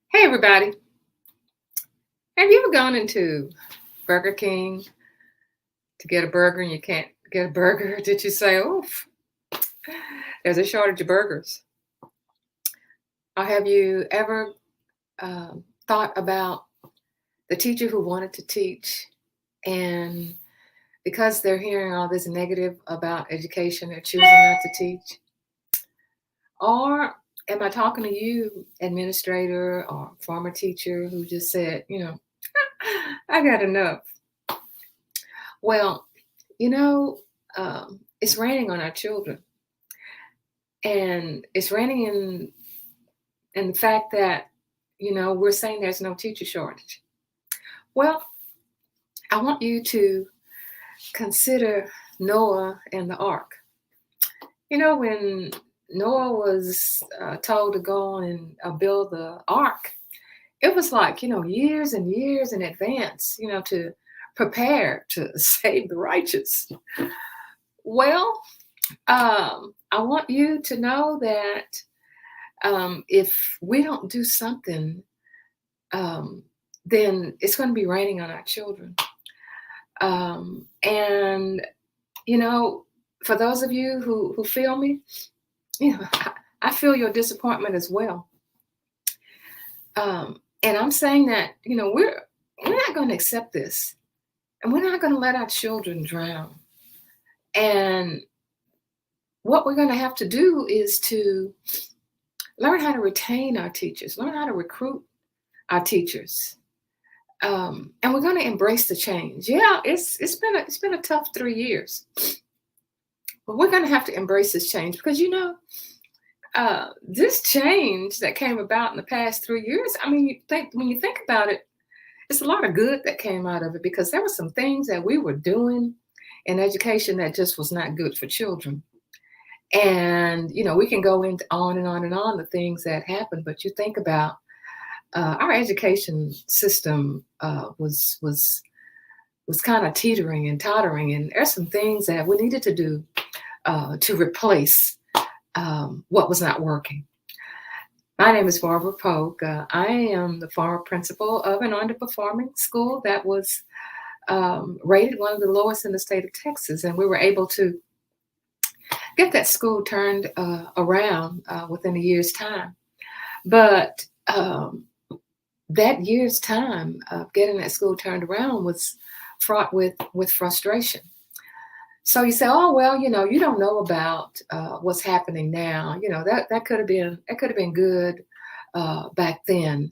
Hey everybody, have you ever gone into Burger King to get a burger and you can't get a burger? Did you say, oof, there's a shortage of burgers? Or have you ever thought about the teacher who wanted to teach and because they're hearing all this negative about education, they're choosing not to teach? Or am I talking to you, administrator or former teacher who just said, I got enough? Well, you know, it's raining on our children, and it's raining in the fact that we're saying there's no teacher shortage. Well, I want you to consider Noah and the ark. When Noah was told to go and build the ark, it was like years and years in advance, to prepare to save the righteous. Well, I want you to know that if we don't do something, then it's going to be raining on our children. And, for those of you who feel me, I feel your disappointment as well. And I'm saying that, we're not going to accept this, and we're not going to let our children drown. And what we're going to have to do is to learn how to retain our teachers, learn how to recruit our teachers, and we're going to embrace the change. Yeah, it's been a tough 3 years, but we're going to have to embrace this change because this change that came about in the past 3 years. I mean, when you think about it, it's a lot of good that came out of it because there were some things that we were doing in education that just was not good for children. And we can go into on and on and on the things that happened, but you think about our education system was kind of teetering and tottering, and there's some things that we needed to do to replace what was not working. My name is Barbara Polk. I am the former principal of an underperforming school that was rated one of the lowest in the state of Texas, and we were able to get that school turned around within a year's time. But that year's time of getting that school turned around was fraught with frustration. So you say, oh well, you don't know about what's happening now. That could have been good back then.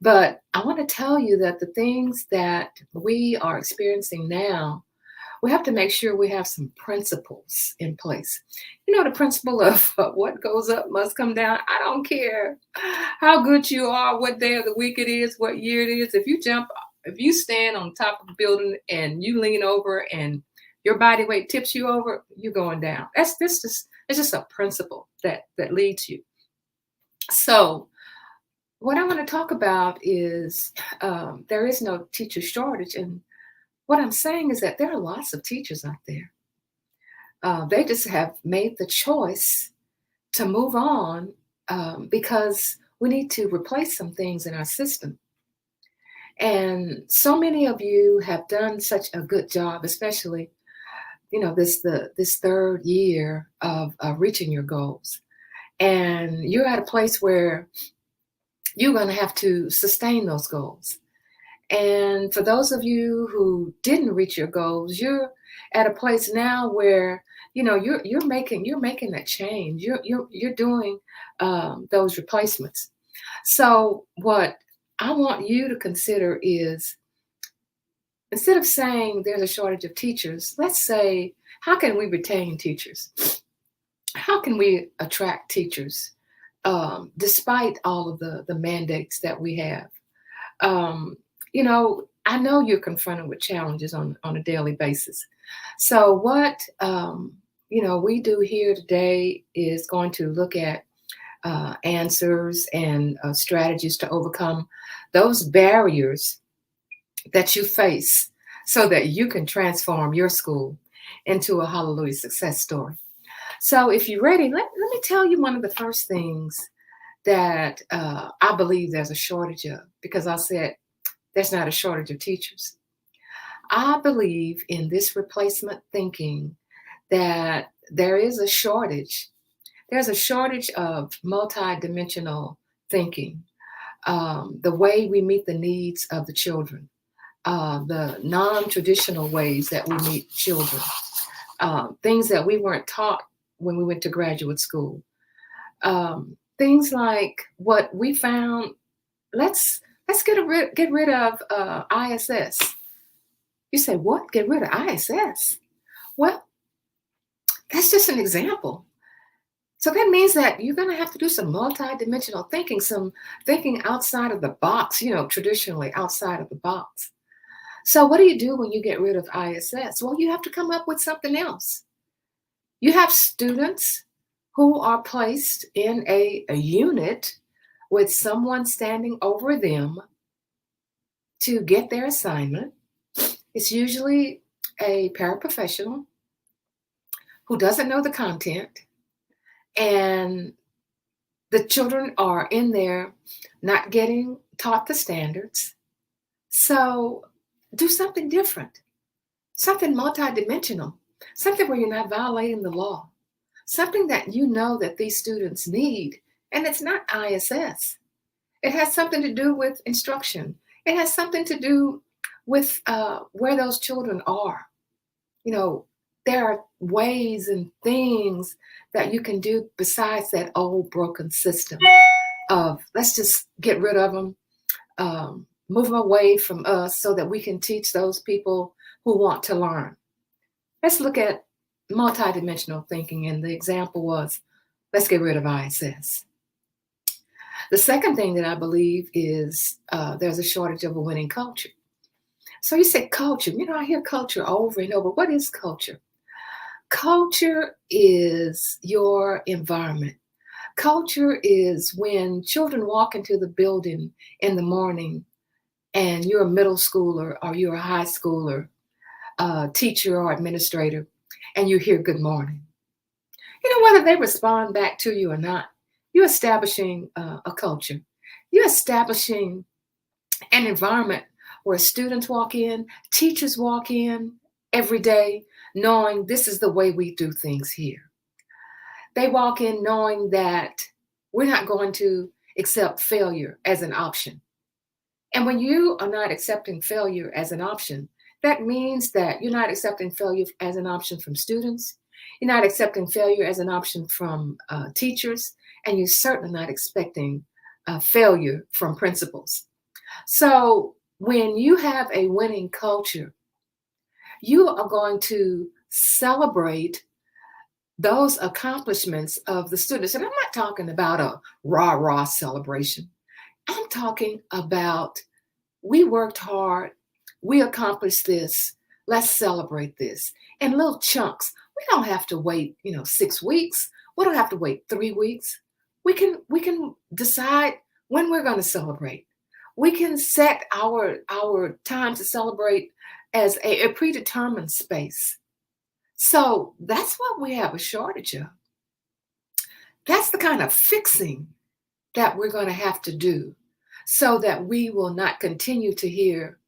But I want to tell you that the things that we are experiencing now, we have to make sure we have some principles in place. The principle of what goes up must come down. I don't care how good you are, what day of the week it is, what year it is. If you stand on top of a building and you lean over and your body weight tips you over, you're going down. It's just a principle that leads you. So what I want to talk about is there is no teacher shortage. And what I'm saying is that there are lots of teachers out there. They just have made the choice to move on because we need to replace some things in our system. And so many of you have done such a good job, especially, this third year of reaching your goals. And you're at a place where you're going to have to sustain those goals. And for those of you who didn't reach your goals, you're at a place now where you're making that change. You're doing those replacements. So what I want you to consider is, instead of saying there's a shortage of teachers, let's say, how can we retain teachers? How can we attract teachers despite all of the mandates that we have? I know you're confronted with challenges on a daily basis. So what, we do here today is going to look at answers and strategies to overcome those barriers that you face so that you can transform your school into a hallelujah success story. So if you're ready, let me tell you one of the first things that I believe there's a shortage of, because I said there's not a shortage of teachers. I believe in this replacement thinking that there is a shortage. There's a shortage of multidimensional thinking, the way we meet the needs of the children, the non-traditional ways that we meet children, things that we weren't taught when we went to graduate school. Things like what we found. Let's get rid of ISS. You say, what? Get rid of ISS? Well, that's just an example. So that means that you're going to have to do some multidimensional thinking, some thinking outside of the box, traditionally outside of the box. So what do you do when you get rid of ISS? Well, you have to come up with something else. You have students who are placed in a unit with someone standing over them to get their assignment. It's usually a paraprofessional who doesn't know the content, and the children are in there not getting taught the standards. So do something different, something multidimensional, something where you're not violating the law, something that you know that these students need. And it's not ISS. It has something to do with instruction. It has something to do with where those children are. There are ways and things that you can do besides that old broken system of let's just get rid of them, move them away from us so that we can teach those people who want to learn. Let's look at multidimensional thinking, and the example was let's get rid of ISS. The second thing that I believe is there's a shortage of a winning culture. So you say culture. I hear culture over and over. What is culture? Culture is your environment. Culture is when children walk into the building in the morning and you're a middle schooler or you're a high schooler, teacher or administrator, and you hear good morning. Whether they respond back to you or not, you're establishing a culture. You're establishing an environment where students walk in, teachers walk in every day, knowing this is the way we do things here. They walk in knowing that we're not going to accept failure as an option. And when you are not accepting failure as an option, that means that you're not accepting failure as an option from students. You're not accepting failure as an option from teachers, and you're certainly not expecting failure from principals. So when you have a winning culture, you are going to celebrate those accomplishments of the students. And I'm not talking about a rah-rah celebration. I'm talking about we worked hard, we accomplished this, let's celebrate this in little chunks. We don't have to wait, 6 weeks. We don't have to wait 3 weeks. We can decide when we're going to celebrate. We can set our time to celebrate as a predetermined space. So that's what we have a shortage of. That's the kind of fixing that we're going to have to do so that we will not continue to hear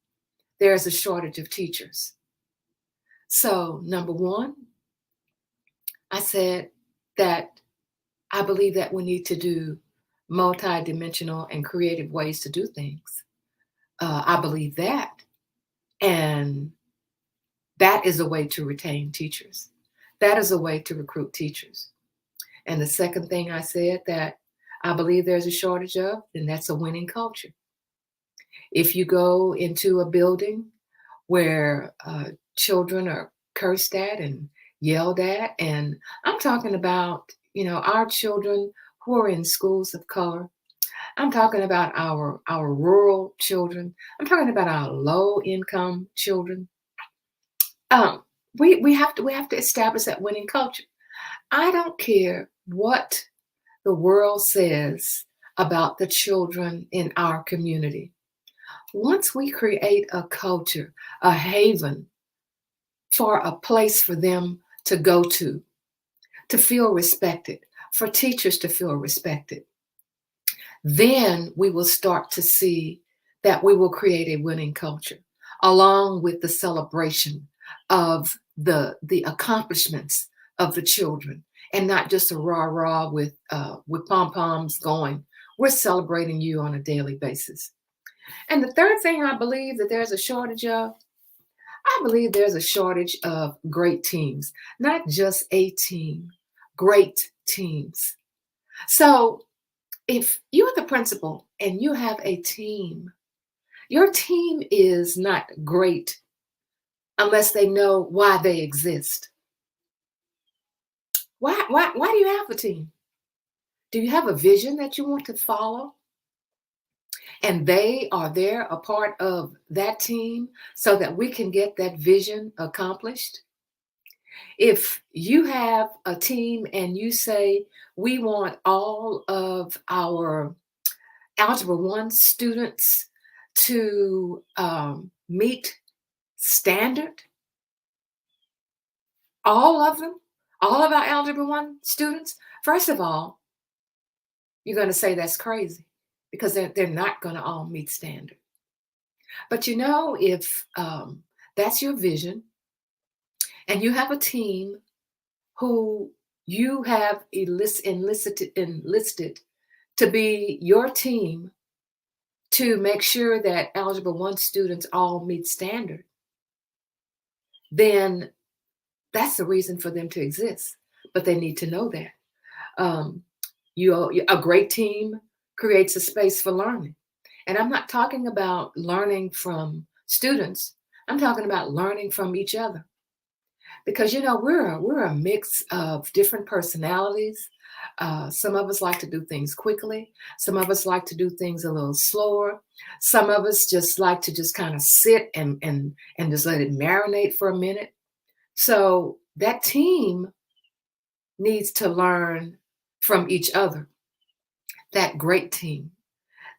there's a shortage of teachers. So number one, I said that I believe that we need to do multidimensional and creative ways to do things. I believe that. And that is a way to retain teachers. That is a way to recruit teachers. And the second thing I said that I believe there's a shortage of, and that's a winning culture. If you go into a building where children are cursed at and yelled at, and I'm talking about, our children who are in schools of color. I'm talking about our rural children. I'm talking about our low income children. We have to establish that winning culture. I don't care what the world says about the children in our community. Once we create a culture, a haven for a place for them to go to feel respected, for teachers to feel respected, then we will start to see that we will create a winning culture along with the celebration of the accomplishments of the children, and not just a rah rah with pom poms going. We're celebrating you on a daily basis. And the third thing I believe that there's a shortage of, I believe there's a shortage of great teams, not just a team, great teams. So if you're the principal and you have a team, your team is not great unless they know why they exist. Why do you have a team? Do you have a vision that you want to follow? And they are there, a part of that team, so that we can get that vision accomplished. If you have a team and you say, we want all of our Algebra 1 students to meet standard, all of them, all of our Algebra 1 students, first of all, you're going to say that's crazy because they're not going to all meet standard. But you know, if that's your vision and you have a team who you have enlisted to be your team to make sure that Algebra 1 students all meet standard, then that's the reason for them to exist. But they need to know that. A great team creates a space for learning. And I'm not talking about learning from students. I'm talking about learning from each other. Because, you know, we're a mix of different personalities. Some of us like to do things quickly. Some of us like to do things a little slower. Some of us just like to just kind of sit and just let it marinate for a minute. So that team needs to learn from each other, that great team.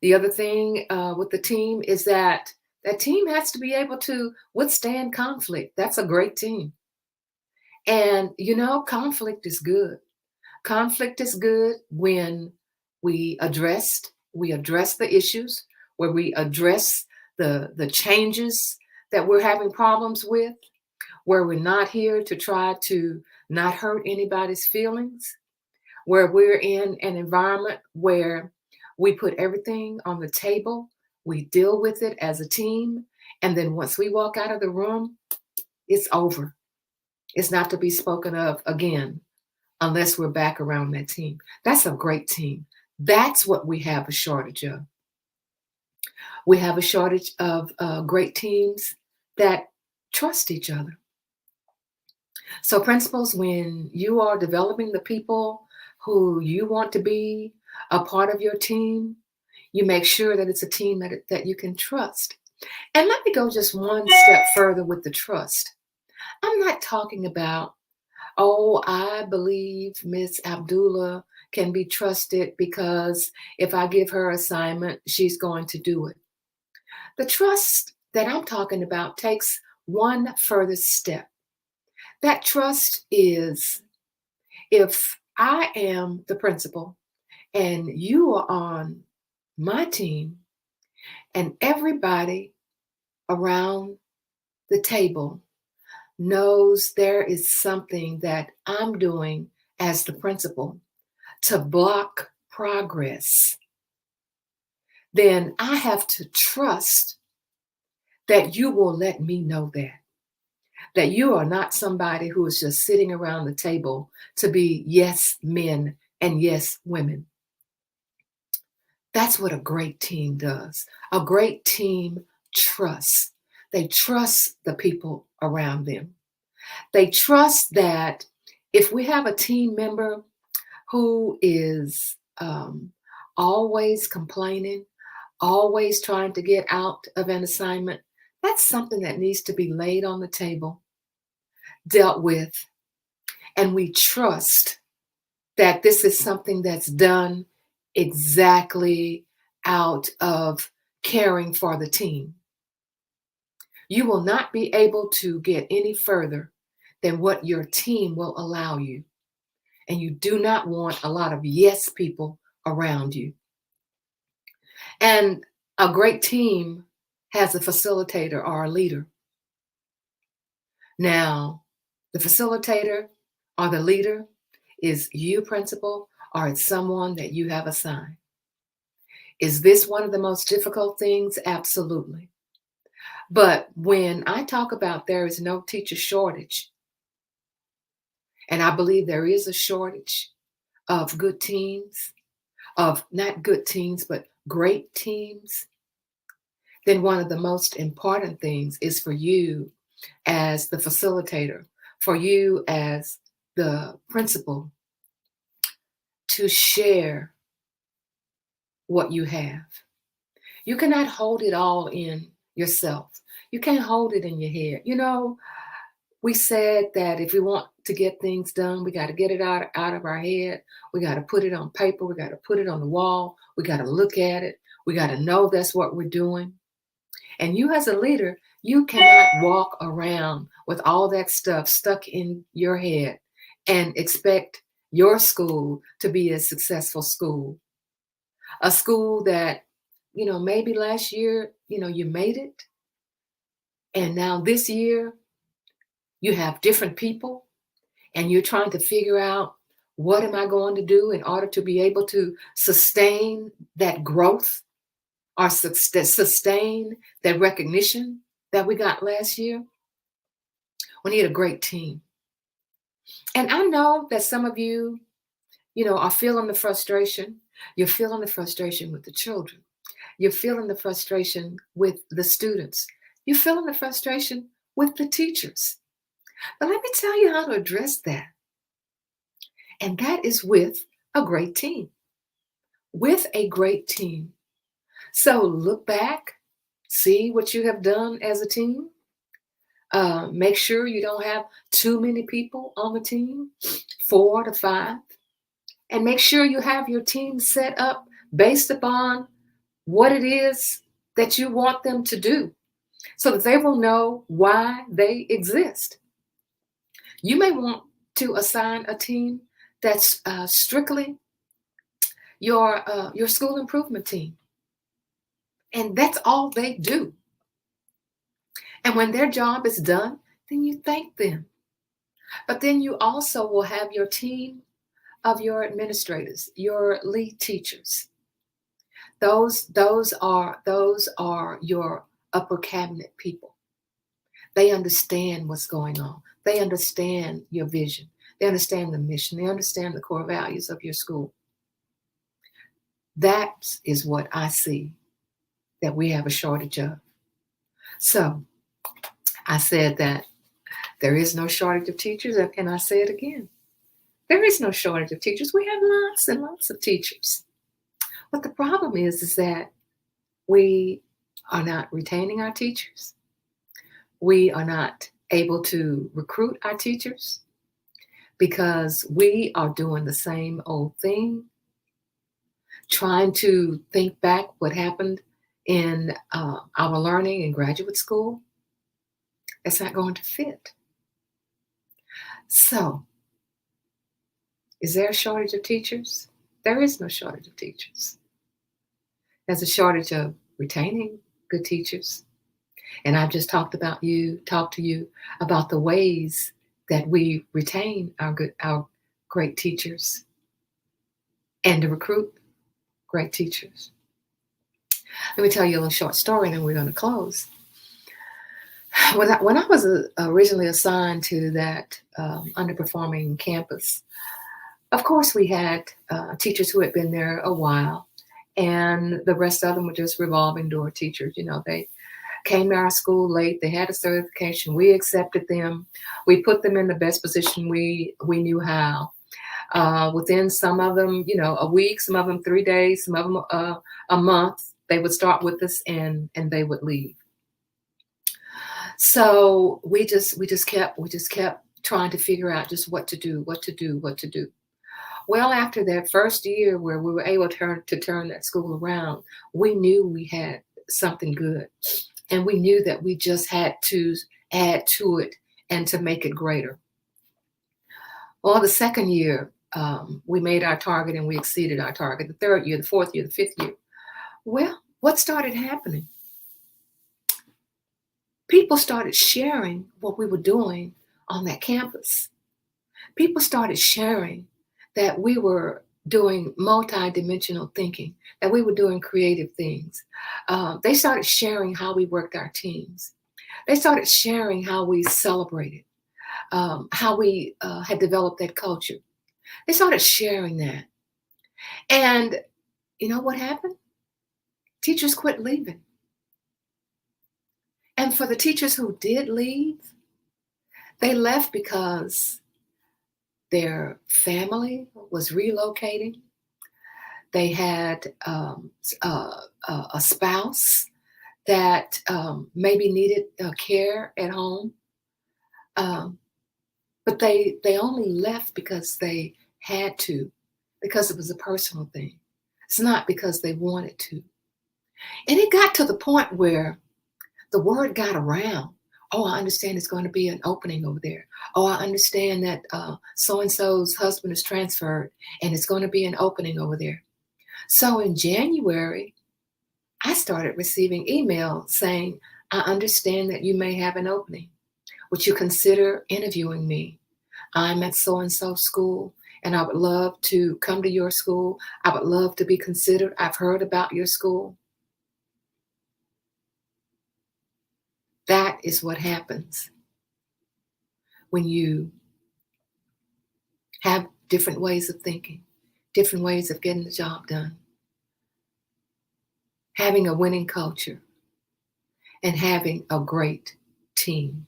The other thing with the team is that that team has to be able to withstand conflict. That's a great team. And, you know, conflict is good. Conflict is good when we address the issues, where we address the changes that we're having problems with, where we're not here to try to not hurt anybody's feelings, where we're in an environment where we put everything on the table, we deal with it as a team, and then once we walk out of the room, it's over. It's not to be spoken of again unless we're back around that team. That's a great team. That's what we have a shortage of. We have a shortage of great teams that trust each other. So, principals, when you are developing the people who you want to be a part of your team, you make sure that it's a team that you can trust. And let me go just one step further with the trust. I'm not talking about, oh, I believe Miss Abdullah can be trusted because if I give her assignment, she's going to do it. The trust that I'm talking about takes one further step. That trust is, if I am the principal and you are on my team and everybody around the table knows there is something that I'm doing as the principal to block progress, then I have to trust that you will let me know that you are not somebody who is just sitting around the table to be yes men and yes women. That's what a great team does. A great team trusts. They trust the people around them. They trust that if we have a team member who is always complaining, always trying to get out of an assignment, that's something that needs to be laid on the table, dealt with, and we trust that this is something that's done exactly out of caring for the team. You will not be able to get any further than what your team will allow you. And you do not want a lot of yes people around you. And a great team has a facilitator or a leader. Now, the facilitator or the leader is you, principal, or it's someone that you have assigned. Is this one of the most difficult things? Absolutely. But when I talk about there is no teacher shortage, and I believe there is a shortage of good teams, of not good teams, but great teams, then one of the most important things is for you as the facilitator, for you as the principal to share what you have. You cannot hold it all in yourself. You can't hold it in your head. We said that if we want to get things done, we got to get it out of our head. We got to put it on paper. We got to put it on the wall. We got to look at it. We got to know that's what we're doing. And you as a leader, you cannot walk around with all that stuff stuck in your head and expect your school to be a successful school. A school that, maybe last year, you made it. And now this year, you have different people and you're trying to figure out what am I going to do in order to be able to sustain that growth or sustain that recognition that we got last year. We need a great team. And I know that some of you, are feeling the frustration. You're feeling the frustration with the children. You're feeling the frustration with the students. You're feeling the frustration with the teachers. But let me tell you how to address that. And that is with a great team. With a great team. So look back, see what you have done as a team. Make sure you don't have too many people on the team, 4 to 5. And make sure you have your team set up based upon what it is that you want them to do so that they will know why they exist. You may want to assign a team that's strictly your school improvement team. And that's all they do. And when their job is done, then you thank them. But then you also will have your team of your administrators, your lead teachers. Those are your upper cabinet people. They understand what's going on. They understand your vision. They understand the mission. They understand the core values of your school. That is what I see that we have a shortage of. So I said that there is no shortage of teachers, and I say it again. There is no shortage of teachers. We have lots and lots of teachers. But the problem is that we are not retaining our teachers. We are not able to recruit our teachers because we are doing the same old thing, trying to think back what happened in our learning in graduate school. It's not going to fit. So, is there a shortage of teachers? There is no shortage of teachers. There's a shortage of retaining good teachers. And I've just talked to you about the ways that we retain our great teachers and to recruit great teachers. Let me tell you a little short story and then we're going to close. When I was originally assigned to that underperforming campus, of course we had teachers who had been there a while, and the rest of them were just revolving door teachers. They came to our school late. They had a certification. We accepted them. We put them in the best position we knew how. Within some of them, a week, some of them 3 days, some of them a month, they would start with us and they would leave. So we just kept trying to figure out just what to do. Well, after that first year where we were able to turn that school around, we knew we had something good. And we knew that we just had to add to it and to make it greater. Well, the second year, we made our target and we exceeded our target. The third year, the fourth year, the fifth year. Well, what started happening? People started sharing what we were doing on that campus. People started sharing that we were doing multi-dimensional thinking, that we were doing creative things. They started sharing how we worked our teams. They started sharing how we celebrated, how we had developed that culture. They started sharing that. And you know what happened? Teachers quit leaving. And for the teachers who did leave, they left because their family was relocating. They had a spouse that maybe needed care at home. Um, but they only left because they had to, because it was a personal thing. It's not because they wanted to. And it got to the point where the word got around. Oh, I understand it's going to be an opening over there. Oh, I understand that so and so's husband is transferred and it's going to be an opening over there. So in January, I started receiving emails saying, I understand that you may have an opening. Would you consider interviewing me? I'm at so and so school and I would love to come to your school. I would love to be considered. I've heard about your school. That is what happens when you have different ways of thinking, different ways of getting the job done, having a winning culture, and having a great team.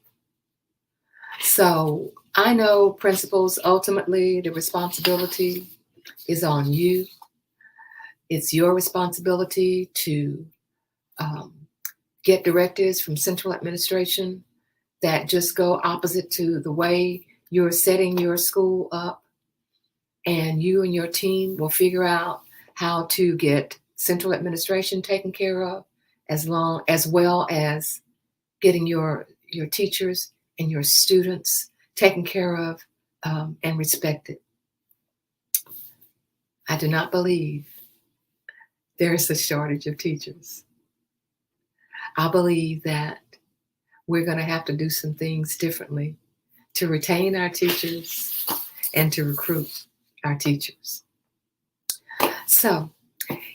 So I know, principals, ultimately the responsibility is on you. It's your responsibility to get directives from central administration that just go opposite to the way you're setting your school up. And you and your team will figure out how to get central administration taken care of, as well as getting your teachers and your students taken care of and respected. I do not believe there is a shortage of teachers. I believe that we're going to have to do some things differently to retain our teachers and to recruit our teachers. So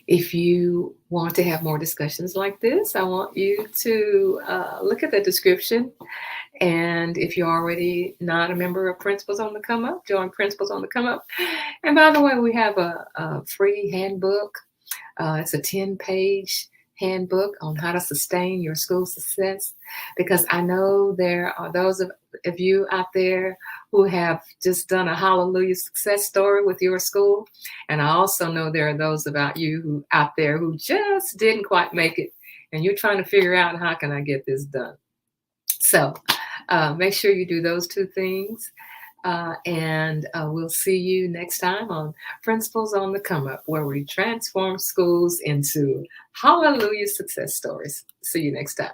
if you want to have more discussions like this, I want you to look at the description. And if you're already not a member of Principals on the Come Up, join Principals on the Come Up. And by the way, we have a free handbook. It's a 10-page handbook on how to sustain your school success, because I know there are those of you out there who have just done a hallelujah success story with your school. And I also know there are those about you who out there who just didn't quite make it, and you're trying to figure out, how can I get this done? So make sure you do those two things. And we'll see you next time on Principals on the Come Up, where we transform schools into hallelujah success stories. See you next time.